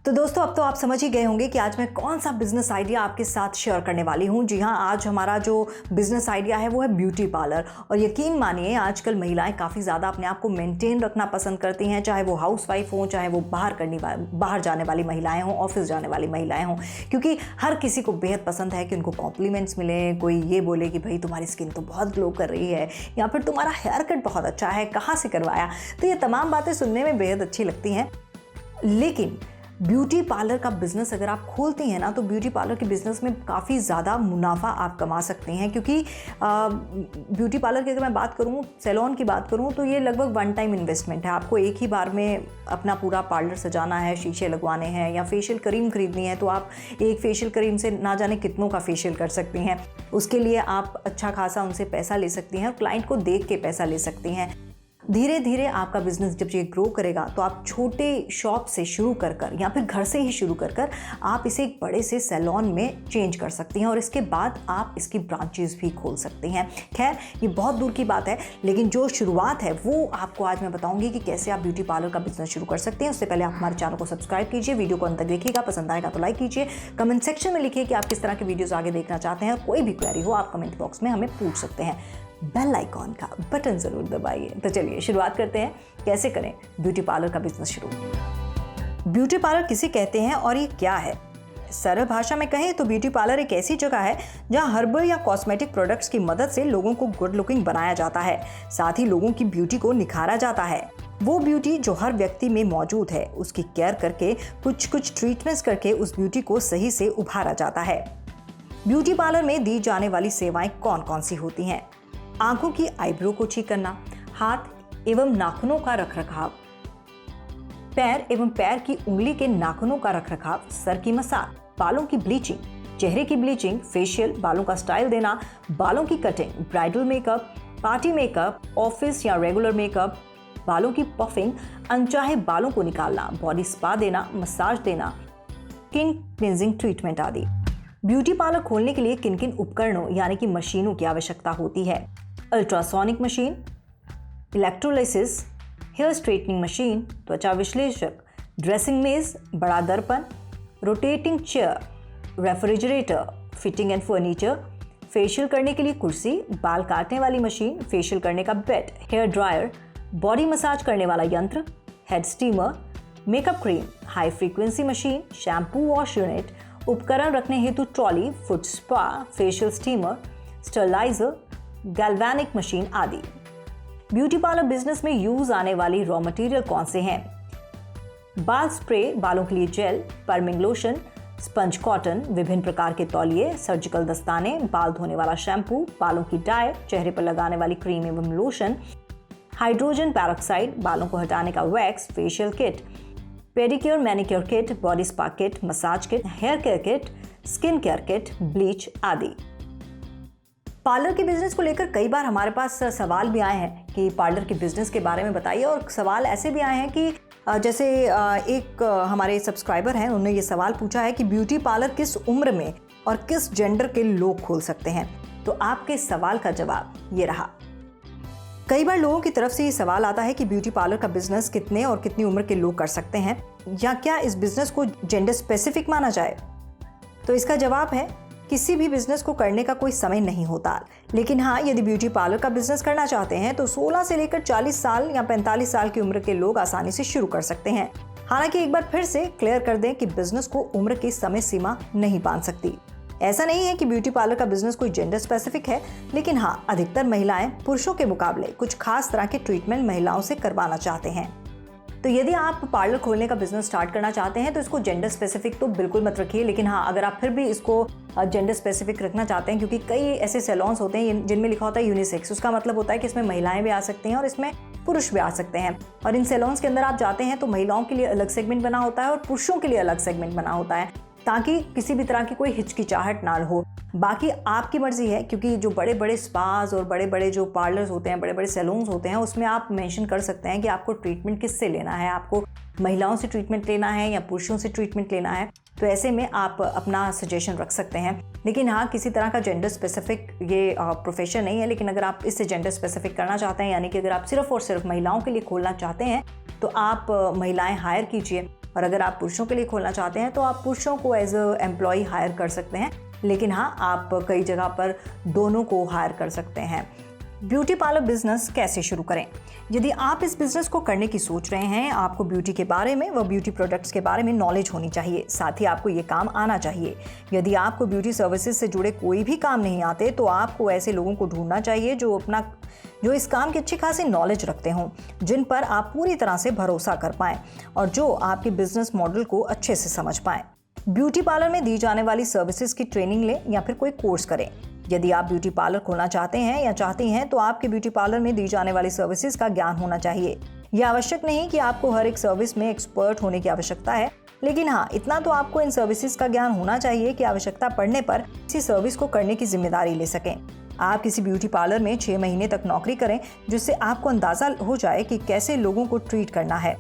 तो दोस्तों अब तो आप समझ ही गए होंगे कि आज मैं कौन सा बिजनेस आइडिया आपके साथ शेयर करने वाली हूँ। जी हाँ, आज हमारा जो बिजनेस आइडिया है वो है ब्यूटी पार्लर। और यकीन मानिए आजकल महिलाएं काफ़ी ज़्यादा अपने आप को मेंटेन रखना पसंद करती हैं, चाहे वो हाउसवाइफ हों, चाहे वो बाहर जाने वाली महिलाएं हों, ऑफिस जाने वाली महिलाएं हों, क्योंकि हर किसी को बेहद पसंद है कि उनको कॉम्प्लीमेंट्स मिले, कोई ये बोले कि भाई तुम्हारी स्किन तो बहुत ग्लो कर रही है, या फिर तुम्हारा हेयर कट बहुत अच्छा है, कहाँ से करवाया। तो ये तमाम बातें सुनने में बेहद अच्छी लगती हैं। लेकिन ब्यूटी पार्लर का बिज़नेस अगर आप खोलती हैं ना, तो ब्यूटी पार्लर के बिज़नेस में काफ़ी ज़्यादा मुनाफा आप कमा सकते हैं, क्योंकि ब्यूटी पार्लर की अगर मैं बात करूँ, सैलून की बात करूँ, तो ये लगभग वन टाइम इन्वेस्टमेंट है। आपको एक ही बार में अपना पूरा पार्लर सजाना है, शीशे लगवाने हैं या फेशियल क्रीम खरीदनी है, तो आप एक फेशियल क्रीम से ना जाने कितनों का फेशियल कर सकती हैं। उसके लिए आप अच्छा खासा उनसे पैसा ले सकती हैं और क्लाइंट को देख के पैसा ले सकती हैं। धीरे धीरे आपका बिजनेस जब ये ग्रो करेगा तो आप छोटे शॉप से शुरू कर या फिर घर से ही शुरू कर आप इसे एक बड़े से सैलून में चेंज कर सकती हैं और इसके बाद आप इसकी ब्रांचेस भी खोल सकती हैं। खैर, ये बहुत दूर की बात है, लेकिन जो शुरुआत है वो आपको आज मैं बताऊंगी कि कैसे आप ब्यूटी पार्लर का बिजनेस शुरू कर सकते हैं। उससे पहले आप हमारे चैनल को सब्सक्राइब कीजिए, वीडियो को अंत तक देखिएगा, पसंद आएगा तो लाइक कीजिए, कमेंट सेक्शन में लिखिए कि आप किस तरह के वीडियोज़ आगे देखना चाहते हैं, और कोई भी क्वेरी हो आप कमेंट बॉक्स में हमें पूछ सकते हैं। बेल आइकॉन का बटन जरूर दबाइए। तो चलिए शुरुआत करते हैं, कैसे करें ब्यूटी पार्लर का बिजनेस शुरू। ब्यूटी पार्लर किसे कहते हैं और ये क्या है? सरल भाषा में कहें तो ब्यूटी पार्लर एक ऐसी जगह है जहां हर्बल या कॉस्मेटिक प्रोडक्ट्स की मदद से लोगों को गुड लुकिंग बनाया जाता है, साथ ही लोगों की ब्यूटी को निखारा जाता है। वो ब्यूटी जो हर व्यक्ति में मौजूद है, उसकी केयर करके कुछ ट्रीटमेंट्स करके उस ब्यूटी को सही से उभारा जाता है। ब्यूटी पार्लर में दी जाने वाली सेवाएं कौन कौन सी होती हैं? आंखों की आईब्रो को ठीक करना, हाथ एवं नाखूनों का रखरखाव, पैर एवं पैर की उंगली के नाखूनों का रखरखाव, सर की मसाज, बालों की ब्लीचिंग, चेहरे की ब्लीचिंग, फेशियल, बालों का स्टाइल देना, बालों की cutting, bridal makeup, party makeup, office या रेगुलर मेकअप, बालों की पफिंग, अनचाहे बालों को निकालना, बॉडी स्पा देना, मसाज देना, स्किन क्लींजिंग ट्रीटमेंट आदि। ब्यूटी पार्लर खोलने के लिए किन किन उपकरणों यानी कि मशीनों की आवश्यकता होती है? Ultrasonic machine, electrolysis, hair straightening machine, त्वचा विश्लेषक, ड्रेसिंग मेज, बड़ा दर्पण, rotating chair, refrigerator, fitting and furniture, facial करने के लिए कुर्सी, बाल काटने वाली मशीन, फेशियल करने का bed, hair dryer, body massage करने वाला यंत्र, head steamer, makeup cream, high frequency machine, shampoo wash unit, उपकरण रखने हेतु trolley, foot spa, facial steamer, steriliser, galvanic machine आदि। ब्यूटी पार्लर बिजनेस में यूज आने वाली रॉ मटेरियल कौन से हैं? बाल स्प्रे, बालों के लिए gel, perming lotion, sponge cotton, विभिन्न प्रकार के तौलिए, सर्जिकल दस्ताने, बाल धोने वाला शैम्पू, बालों की डाई, चेहरे पर लगाने वाली क्रीम एवं लोशन, हाइड्रोजन पेरोक्साइड, बालों को हटाने का wax, facial kit, pedicure manicure kit, body spa kit, massage kit, hair care kit, skin care kit, bleach आदि। पार्लर के बिजनेस को लेकर कई बार हमारे पास सवाल भी आए हैं कि पार्लर के बिजनेस के बारे में बताइए, और सवाल ऐसे भी आए हैं कि जैसे एक हमारे सब्सक्राइबर हैं, उन्होंने ये सवाल पूछा है कि ब्यूटी पार्लर किस उम्र में और किस जेंडर के लोग खोल सकते हैं। तो आपके सवाल का जवाब ये रहा। कई बार लोगों की तरफ से ये सवाल आता है कि ब्यूटी पार्लर का बिजनेस कितने और कितनी उम्र के लोग कर सकते हैं, या क्या इस बिजनेस को जेंडर स्पेसिफिक माना जाए। तो इसका जवाब है, किसी भी बिजनेस को करने का कोई समय नहीं होता, लेकिन हाँ, यदि ब्यूटी पार्लर का बिजनेस करना चाहते हैं तो 16 से लेकर 40 साल या 45 साल की उम्र के लोग आसानी से शुरू कर सकते हैं। हालांकि एक बार फिर से क्लियर कर दें कि बिजनेस को उम्र की समय सीमा नहीं बांध सकती। ऐसा नहीं है कि ब्यूटी पार्लर का बिजनेस कोई जेंडर स्पेसिफिक है, लेकिन हाँ, अधिकतर महिलाएं पुरुषों के मुकाबले कुछ खास तरह के ट्रीटमेंट महिलाओं से करवाना चाहते हैं। तो यदि आप पार्लर खोलने का बिजनेस स्टार्ट करना चाहते हैं तो इसको जेंडर स्पेसिफिक तो बिल्कुल मत रखिए, लेकिन हाँ, अगर आप फिर भी इसको जेंडर स्पेसिफिक रखना चाहते हैं, क्योंकि कई ऐसे सैलून्स होते हैं जिनमें लिखा होता है यूनिसेक्स, उसका मतलब होता है कि इसमें महिलाएं भी आ सकती हैं और इसमें पुरुष भी आ सकते हैं। और इन सैलून्स के अंदर आप जाते हैं तो महिलाओं के लिए अलग सेगमेंट बना होता है और पुरुषों के लिए अलग सेगमेंट बना होता है, ताकि किसी भी तरह की कोई हिचकिचाहट ना हो। बाकी आपकी मर्जी है, क्योंकि जो बड़े बड़े स्पाज और बड़े बड़े जो पार्लर्स होते हैं, बड़े बड़े सैलून्स होते हैं, उसमें आप मेंशन कर सकते हैं कि आपको ट्रीटमेंट किससे लेना है, आपको महिलाओं से ट्रीटमेंट लेना है या पुरुषों से ट्रीटमेंट लेना है। तो ऐसे में आप अपना सजेशन रख सकते हैं। लेकिन हाँ, किसी तरह का जेंडर स्पेसिफिक ये प्रोफेशन नहीं है, लेकिन अगर आप इससे जेंडर स्पेसिफिक करना चाहते हैं, यानी कि अगर आप सिर्फ और सिर्फ महिलाओं के लिए खोलना चाहते हैं, तो आप महिलाएं हायर कीजिए। और अगर आप पुरुषों के लिए खोलना चाहते हैं तो आप पुरुषों को एज अ एम्प्लॉय हायर कर सकते हैं, लेकिन हाँ, आप कई जगह पर दोनों को हायर कर सकते हैं। ब्यूटी पार्लर बिजनेस कैसे शुरू करें? यदि आप इस बिजनेस को करने की सोच रहे हैं, आपको ब्यूटी के बारे में व ब्यूटी प्रोडक्ट्स के बारे में नॉलेज होनी चाहिए, साथ ही आपको ये काम आना चाहिए। यदि आपको ब्यूटी सर्विसेज से जुड़े कोई भी काम नहीं आते तो आपको ऐसे लोगों को ढूंढना चाहिए जो इस काम की अच्छी खासी नॉलेज रखते हों, जिन पर आप पूरी तरह से भरोसा कर पाएं और जो आपके बिजनेस मॉडल को अच्छे से समझ पाएं। ब्यूटी पार्लर में दी जाने वाली सर्विसेज की ट्रेनिंग लें या फिर कोई कोर्स करें। यदि आप ब्यूटी पार्लर खोलना चाहते हैं या चाहती हैं तो आपके ब्यूटी पार्लर में दी जाने वाली सर्विसेज का ज्ञान होना चाहिए। यह आवश्यक नहीं कि आपको हर एक सर्विस में एक्सपर्ट होने की आवश्यकता है, लेकिन हाँ, इतना तो आपको इन सर्विसेज का ज्ञान होना चाहिए कि आवश्यकता पड़ने पर किसी सर्विस को करने की जिम्मेदारी ले सकें। आप किसी ब्यूटी पार्लर में 6 महीने तक नौकरी करें, जिससे आपको अंदाजा हो जाए कि कैसे लोगों को ट्रीट करना है,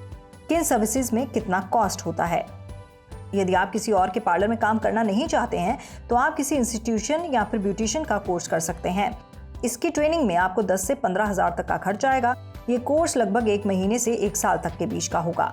किन सर्विसेज में कितना कॉस्ट होता है। यदि आप किसी और के पार्लर में काम करना नहीं चाहते हैं तो आप किसी इंस्टीट्यूशन या फिर ब्यूटिशियन का कोर्स कर सकते हैं। इसकी ट्रेनिंग में आपको 10 से 15 हज़ार तक का खर्च आएगा। ये कोर्स लगभग 1 महीने से 1 साल तक के बीच का होगा।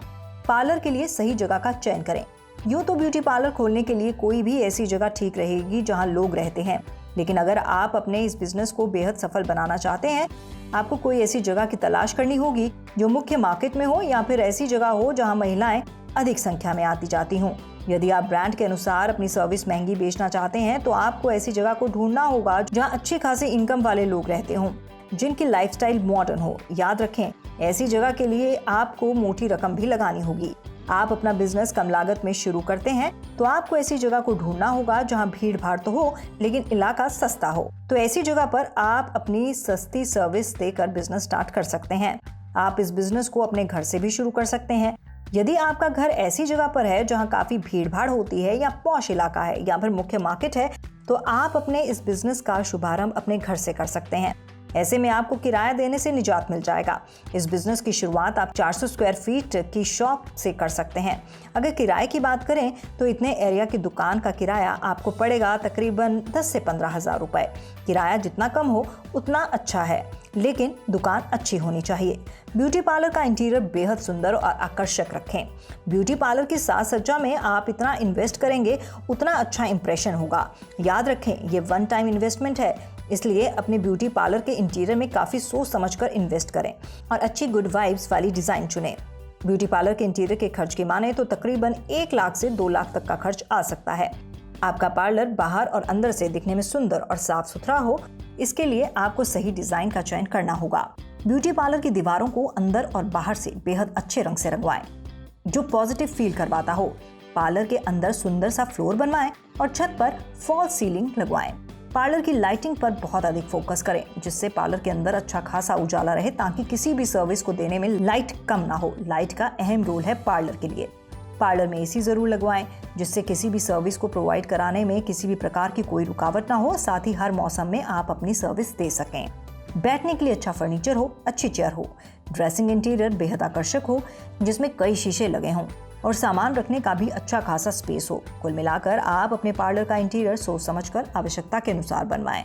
पार्लर के लिए सही जगह का चयन करें। यूँ तो ब्यूटी पार्लर खोलने के लिए कोई भी ऐसी जगह ठीक रहेगी जहाँ लोग रहते हैं, लेकिन अगर आप अपने इस बिजनेस को बेहद सफल बनाना चाहते हैं, आपको कोई ऐसी जगह की तलाश करनी होगी जो मुख्य मार्केट में हो या फिर ऐसी जगह हो जहाँ महिलाएं अधिक संख्या में आती जाती हूँ। यदि आप ब्रांड के अनुसार अपनी सर्विस महंगी बेचना चाहते हैं तो आपको ऐसी जगह को ढूंढना होगा जहां अच्छी खासी इनकम वाले लोग रहते हों, जिनकी लाइफस्टाइल मॉडर्न हो। याद रखें, ऐसी जगह के लिए आपको मोटी रकम भी लगानी होगी। आप अपना बिजनेस कम लागत में शुरू करते हैं तो आपको ऐसी जगह को ढूंढना होगा जहां भीड़ भाड़ तो हो लेकिन इलाका सस्ता हो। तो ऐसी जगह पर आप अपनी सस्ती सर्विस देकर बिजनेस स्टार्ट कर सकते हैं। आप इस बिजनेस को अपने घर से भी शुरू कर सकते हैं। यदि आपका घर ऐसी जगह पर है जहां काफी भीड़ भाड़ होती है या पॉश इलाका है या फिर मुख्य मार्केट है, तो आप अपने इस बिजनेस का शुभारंभ अपने घर से कर सकते हैं। ऐसे में आपको किराया देने से निजात मिल जाएगा। इस बिजनेस की शुरुआत आप 400 स्क्वायर फीट की शॉप से कर सकते हैं। अगर किराए की बात करें तो इतने एरिया की दुकान का किराया आपको पड़ेगा तकरीबन 10 से 15 हज़ार रुपए। किराया जितना कम हो उतना अच्छा है, लेकिन दुकान अच्छी होनी चाहिए। ब्यूटी पार्लर का इंटीरियर बेहद सुंदर और आकर्षक रखें। ब्यूटी पार्लर की साज सज्जा में आप इतना इन्वेस्ट करेंगे उतना अच्छा इंप्रेशन होगा। याद रखें, ये वन टाइम इन्वेस्टमेंट है, इसलिए अपने ब्यूटी पार्लर के इंटीरियर में काफ़ी सोच समझकर इन्वेस्ट करें और अच्छी गुड वाइब्स वाली डिज़ाइन चुनें। ब्यूटी पार्लर के इंटीरियर के खर्च की माने तो तकरीबन 1 लाख से 2 लाख तक का खर्च आ सकता है। आपका पार्लर बाहर और अंदर से दिखने में सुंदर और साफ सुथरा हो, इसके लिए आपको सही डिज़ाइन का चयन करना होगा। ब्यूटी पार्लर की दीवारों को अंदर और बाहर से बेहद अच्छे रंग से रंगवाएं, जो पॉजिटिव फील करवाता हो। पार्लर के अंदर सुंदर सा फ्लोर बनवाएं और छत पर फॉल सीलिंग लगवाएं। पार्लर की लाइटिंग पर बहुत अधिक फोकस करें, जिससे पार्लर के अंदर अच्छा खासा उजाला रहे, ताकि किसी भी सर्विस को देने में लाइट कम ना हो। लाइट का अहम रोल है पार्लर के लिए। पार्लर में एसी जरूर लगवाएं, जिससे किसी भी सर्विस को प्रोवाइड कराने में किसी भी प्रकार की कोई रुकावट ना हो, साथ ही हर मौसम में आप अपनी सर्विस दे सकें। बैठने के लिए अच्छा फर्नीचर हो, अच्छी चेयर हो। ड्रेसिंग इंटीरियर बेहद आकर्षक हो, जिसमें कई शीशे लगे हों और सामान रखने का भी अच्छा खासा स्पेस हो। कुल मिलाकर आप अपने पार्लर का इंटीरियर सोच समझकर आवश्यकता के अनुसार बनवाएं।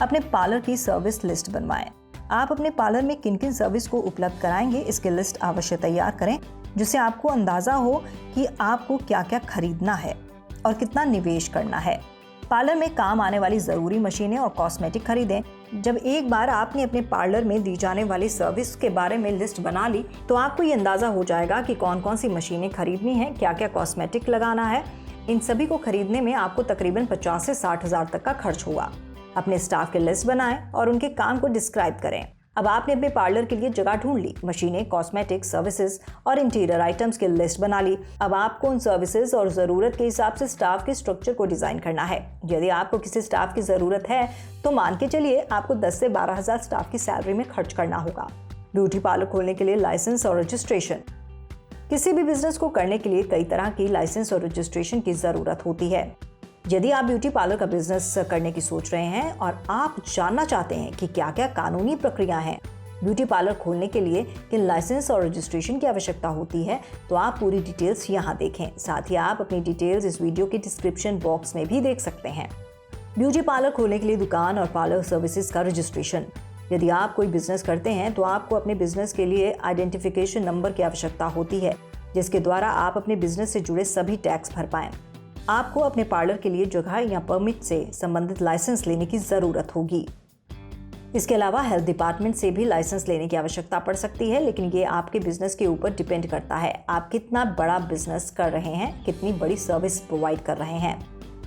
अपने पार्लर की सर्विस लिस्ट बनवाएं। आप अपने पार्लर में किन किन सर्विस को उपलब्ध कराएंगे, इसकी लिस्ट अवश्य तैयार करें, जिससे आपको अंदाजा हो कि आपको क्या क्या खरीदना है और कितना निवेश करना है। पार्लर में काम आने वाली ज़रूरी मशीनें और कॉस्मेटिक खरीदें। जब एक बार आपने अपने पार्लर में दी जाने वाली सर्विस के बारे में लिस्ट बना ली, तो आपको ये अंदाज़ा हो जाएगा कि कौन कौन सी मशीनें खरीदनी है, क्या क्या कॉस्मेटिक लगाना है। इन सभी को खरीदने में आपको तकरीबन 50 से 60 हज़ार तक का खर्च होगा। अपने स्टाफ की लिस्ट बनाएं और उनके काम को डिस्क्राइब करें। अब आपने अपने पार्लर के लिए जगह ढूंढ ली, मशीनें, कॉस्मेटिक, सर्विसेज और इंटीरियर आइटम्स की लिस्ट बना ली। अब आपको उन सर्विसेज और ज़रूरत के हिसाब से स्टाफ के स्ट्रक्चर को डिज़ाइन करना है। यदि आपको किसी स्टाफ की ज़रूरत है तो मान के चलिए आपको 10 से 12 हज़ार स्टाफ की सैलरी में खर्च करना होगा। ब्यूटी पार्लर खोलने के लिए लाइसेंस और रजिस्ट्रेशन। किसी भी बिजनेस को करने के लिए कई तरह की लाइसेंस और रजिस्ट्रेशन की ज़रूरत होती है। यदि आप ब्यूटी पार्लर का बिजनेस करने की सोच रहे हैं और आप जानना चाहते हैं कि क्या क्या कानूनी प्रक्रिया है, ब्यूटी पार्लर खोलने के लिए किन लाइसेंस और रजिस्ट्रेशन की आवश्यकता होती है, तो आप पूरी डिटेल्स यहाँ देखें। साथ ही आप अपनी डिटेल्स इस वीडियो के डिस्क्रिप्शन बॉक्स में भी देख सकते हैं। ब्यूटी पार्लर खोलने के लिए दुकान और पार्लर सर्विसेज का रजिस्ट्रेशन। यदि आप कोई बिजनेस करते हैं तो आपको अपने बिजनेस के लिए आइडेंटिफिकेशन नंबर की आवश्यकता होती है। जिसके द्वारा आप अपने बिजनेस से जुड़े सभी टैक्स भर पाएं। आपको अपने पार्लर के लिए जगह या परमिट से संबंधित लाइसेंस लेने की जरूरत होगी। इसके अलावा हेल्थ डिपार्टमेंट से भी लाइसेंस लेने की आवश्यकता पड़ सकती है, लेकिन ये आपके बिजनेस के ऊपर डिपेंड करता है आप कितना बड़ा बिजनेस कर रहे हैं, कितनी बड़ी सर्विस प्रोवाइड कर रहे हैं।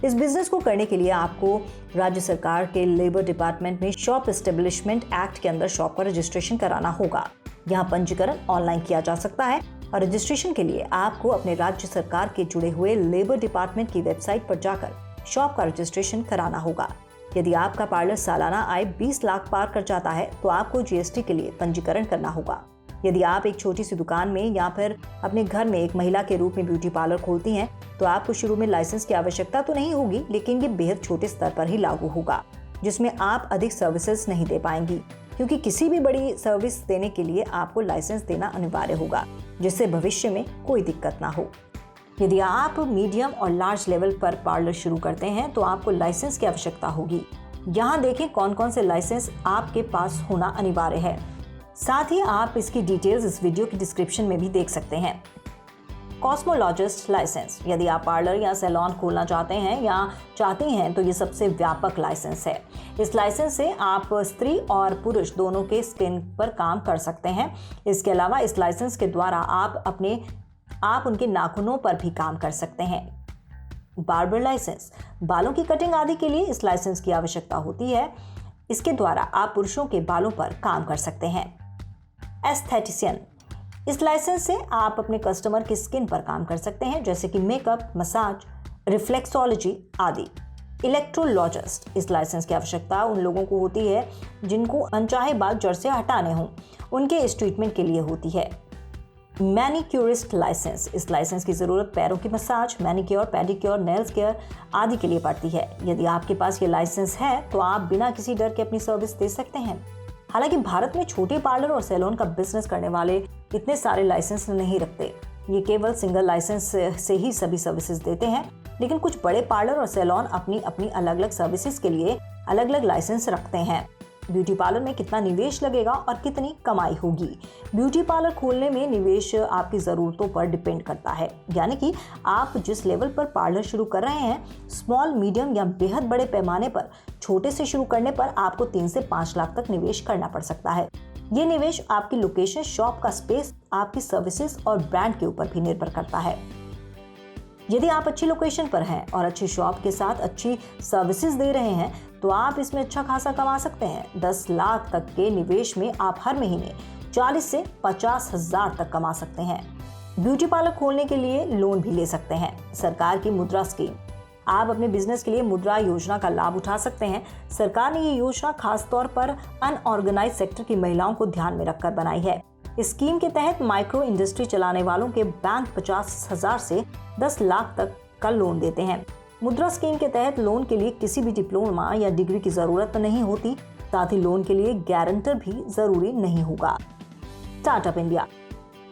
इस बिजनेस को करने के लिए आपको राज्य सरकार के लेबर डिपार्टमेंट में शॉप एस्टेब्लिशमेंट एक्ट के अंदर शॉप का रजिस्ट्रेशन कराना होगा। यहाँ पंजीकरण ऑनलाइन किया जा सकता है और रजिस्ट्रेशन के लिए आपको अपने राज्य सरकार के जुड़े हुए लेबर डिपार्टमेंट की वेबसाइट पर जाकर शॉप का रजिस्ट्रेशन कराना होगा। यदि आपका पार्लर सालाना आय 20 लाख पार कर जाता है तो आपको जीएसटी के लिए पंजीकरण करना होगा। यदि आप एक छोटी सी दुकान में या फिर अपने घर में एक महिला के रूप में ब्यूटी पार्लर खोलती हैं तो आपको शुरू में लाइसेंस की आवश्यकता तो नहीं होगी, लेकिन ये बेहद छोटे स्तर पर ही लागू होगा, जिसमें आप अधिक सर्विसेज नहीं दे पाएंगी, क्योंकि किसी भी बड़ी सर्विस देने के लिए आपको लाइसेंस देना अनिवार्य होगा, जिससे भविष्य में कोई दिक्कत ना हो। यदि आप मीडियम और लार्ज लेवल पर पार्लर शुरू करते हैं तो आपको लाइसेंस की आवश्यकता होगी। यहाँ देखें कौन कौन से लाइसेंस आपके पास होना अनिवार्य है। साथ ही आप इसकी डिटेल्स इस वीडियो की डिस्क्रिप्शन में भी देख सकते हैं। कॉस्मोलॉजिस्ट लाइसेंस, यदि आप पार्लर या सैलून खोलना चाहते हैं या चाहती हैं तो ये सबसे व्यापक लाइसेंस है। इस लाइसेंस से आप स्त्री और पुरुष दोनों के स्किन पर काम कर सकते हैं। इसके अलावा इस लाइसेंस के द्वारा आप उनके नाखूनों पर भी काम कर सकते हैं। बार्बर लाइसेंस, बालों की कटिंग आदि के लिए इस लाइसेंस की आवश्यकता होती है। इसके द्वारा आप पुरुषों के बालों पर काम कर सकते हैं। एस्थेटिशियन, इस लाइसेंस से आप अपने कस्टमर की स्किन पर काम कर सकते हैं, जैसे कि मेकअप, मसाज, रिफ्लेक्सोलॉजी आदि। इलेक्ट्रोलॉजिस्ट, इस लाइसेंस की आवश्यकता उन लोगों को होती है जिनको अनचाहे बाल जड़ से हटाने हों, उनके इस ट्रीटमेंट के लिए होती है। मैनिक्योरिस्ट लाइसेंस, इस लाइसेंस की जरूरत पैरों की massage, manicure, pedicure, nails care आदि के लिए पड़ती है। यदि आपके पास ये लाइसेंस है तो आप बिना किसी डर के अपनी सर्विस दे सकते हैं। हालांकि भारत में छोटे पार्लर और सैलून का बिजनेस करने वाले इतने सारे लाइसेंस नहीं रखते, ये केवल सिंगल लाइसेंस से ही सभी सर्विसेज देते हैं। लेकिन कुछ बड़े पार्लर और सैलून अपनी अपनी अलग अलग सर्विसेज के लिए अलग अलग लाइसेंस रखते हैं। ब्यूटी पार्लर में कितना निवेश लगेगा और कितनी कमाई होगी? ब्यूटी पार्लर खोलने में निवेश आपकी ज़रूरतों पर डिपेंड करता है, यानी कि आप जिस लेवल पर पार्लर शुरू कर रहे हैं, स्मॉल, मीडियम या बेहद बड़े पैमाने पर छोटे से शुरू करने पर आपको 3 से 5 लाख तक निवेश करना पड़ सकता है। ये निवेश आपकी लोकेशन, शॉप का स्पेस, आपकी सर्विसेज और ब्रांड के ऊपर भी निर्भर करता है। यदि आप अच्छी लोकेशन पर हैं और अच्छी शॉप के साथ अच्छी सर्विसेज दे रहे हैं तो आप इसमें अच्छा खासा कमा सकते हैं। 10 लाख तक के निवेश में आप हर महीने 40 से 50 हजार तक कमा सकते हैं। ब्यूटी पार्लर खोलने के लिए लोन भी ले सकते हैं। सरकार की मुद्रा स्कीम, आप अपने बिजनेस के लिए मुद्रा योजना का लाभ उठा सकते हैं। सरकार ने ये योजना खास तौर पर अनऑर्गेनाइज सेक्टर की महिलाओं को ध्यान में रखकर बनाई है। इस स्कीम के तहत माइक्रो इंडस्ट्री चलाने वालों के बैंक 50,000 से 10 लाख तक का लोन देते हैं। मुद्रा स्कीम के तहत लोन के लिए किसी भी डिप्लोमा या डिग्री की जरूरत नहीं होती, साथ ही लोन के लिए गारंटर भी जरूरी नहीं होगा। स्टार्टअप इंडिया,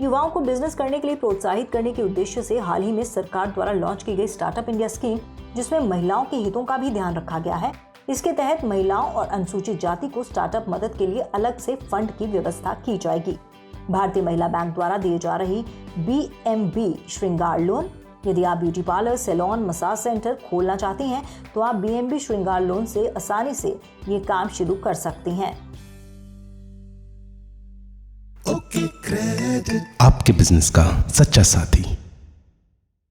युवाओं को बिजनेस करने के लिए प्रोत्साहित करने के उद्देश्य से हाल ही में सरकार द्वारा लॉन्च की गई स्टार्टअप इंडिया स्कीम, जिसमें महिलाओं के हितों का भी ध्यान रखा गया है। इसके तहत महिलाओं और अनुसूचित जाति को स्टार्टअप मदद के लिए अलग से फंड की व्यवस्था की जाएगी। भारतीय महिला बैंक द्वारा दिए जा रही BMB श्रृंगार लोन, यदि आप beauty parlour, salon, massage centre खोलना चाहती हैं तो आप BMB श्रृंगार लोन से आसानी से ये काम शुरू कर सकती हैं। आपके बिजनेस का सच्चा साथी।